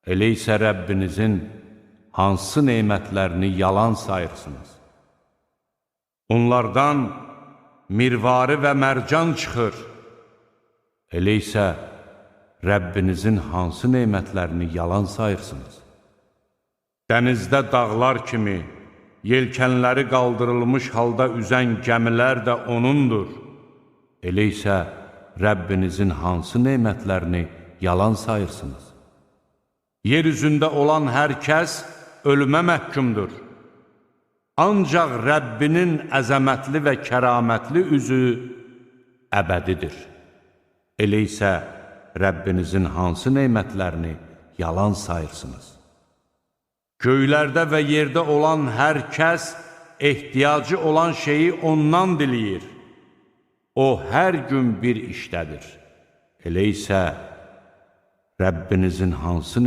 Elə isə Rəbbinizin hansı neymətlərini yalan sayırsınız? Onlardan mirvari və mərcan çıxır. Elə isə Rəbbinizin hansı neymətlərini yalan sayırsınız? Dənizdə dağlar kimi, yelkənləri qaldırılmış halda üzən gəmilər də O'nundur. Elə isə Rəbbinizin hansı neymətlərini yalan sayırsınız? Yer üzündə olan hər kəs ölümə məhkumdur. Ancaq Rəbbinin əzəmətli və kəramətli üzü əbədidir. Elə isə Rəbbinizin hansı neymətlərini yalan sayırsınız? Göylərdə və yerdə olan hər kəs ehtiyacı olan şeyi ondan diləyir. O hər gün bir işdədir. Elə isə Rəbbinizin hansı